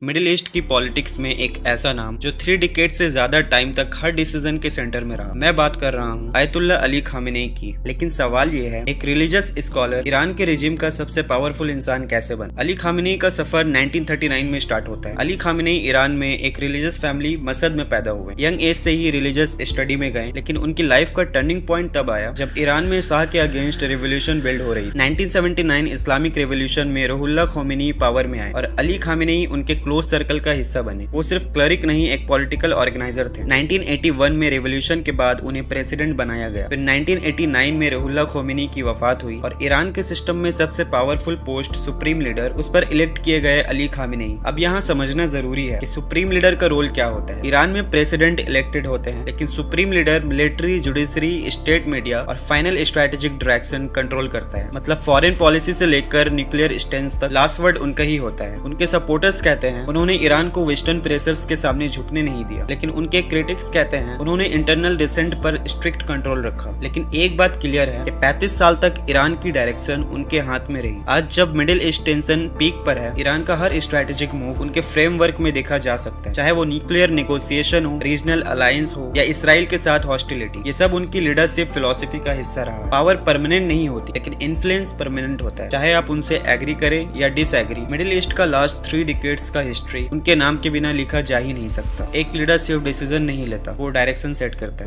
Middle east की politics में एक ऐसा नाम जो 3 डिकेड से ज्यादा टाइम तक हर डिसीजन के सेंटर में रहा। मैं बात कर रहा हूँ आयतुल्ला अली खामेनेई की। लेकिन सवाल ये है, एक रिलीजियस स्कॉलर ईरान के रिजीम का सबसे पावरफुल इंसान कैसे बना? अली खामेनेई का सफर 1939 में स्टार्ट होता है। अली खामेनेई ईरान में एक रिलीजियस फैमिली मसद में पैदा हुए। यंग एज से ही रिलीजियस स्टडी में गए, लेकिन उनकी लाइफ का टर्निंग पॉइंट तब आया जब ईरान में शाह के अगेंस्ट रेवोल्यूशन बिल्ड हो रही। 1979 इस्लामिक रेवोल्यूशन में रुहुल्लाह खोमेनी पावर में आए और अली खामेनेई उनके क्लोज सर्कल का हिस्सा बने। वो सिर्फ क्लरिक नहीं, एक पॉलिटिकल ऑर्गेनाइजर थे। 1981 में रेवोल्यूशन के बाद उन्हें प्रेसिडेंट बनाया गया। फिर 1989 में रुहुल्लाह खोमेनी की वफात हुई और ईरान के सिस्टम में सबसे पावरफुल पोस्ट सुप्रीम लीडर, उस पर इलेक्ट किए गए अली खामेनेई। अब यहाँ समझना जरूरी है कि सुप्रीम लीडर का रोल क्या होता है। ईरान में प्रेसिडेंट इलेक्टेड होते हैं, लेकिन supreme leader military, judiciary, state media और फाइनल स्ट्रेटेजिक डायरेक्शन कंट्रोल करता है। मतलब फॉरेन पॉलिसी से लेकर न्यूक्लियर स्टैंड तक लास्ट वर्ड उनका ही होता है। उनके सपोर्टर्स कहते हैं उन्होंने ईरान को वेस्टर्न प्रेशर्स के सामने झुकने नहीं दिया, लेकिन उनके क्रिटिक्स कहते हैं उन्होंने इंटरनल डिसेंट पर स्ट्रिक्ट कंट्रोल रखा। लेकिन एक बात क्लियर है कि 35 साल तक ईरान की डायरेक्शन उनके हाथ में रही। आज जब मिडिल ईस्ट टेंशन पीक पर है, ईरान का हर स्ट्रेटेजिक मूव उनके फ्रेमवर्क में देखा जा सकता है, चाहे वो न्यूक्लियर नेगोशिएशन हो, रीजनल अलायंस हो या इसराइल के साथ हॉस्टिलिटी। ये सब उनकी लीडरशिप फिलॉसफी का हिस्सा रहा। पावर परमानेंट नहीं होती, लेकिन इन्फ्लुएंस परमानेंट होता है, चाहे आप उनसे एग्री करें या डिसएग्री। मिडिल ईस्ट का लास्ट 3 डिकेड्स का हिस्ट्री उनके नाम के बिना लिखा जा ही नहीं सकता। एक लीडर सिर्फ डिसीजन नहीं लेता, वो डायरेक्शन सेट करता है।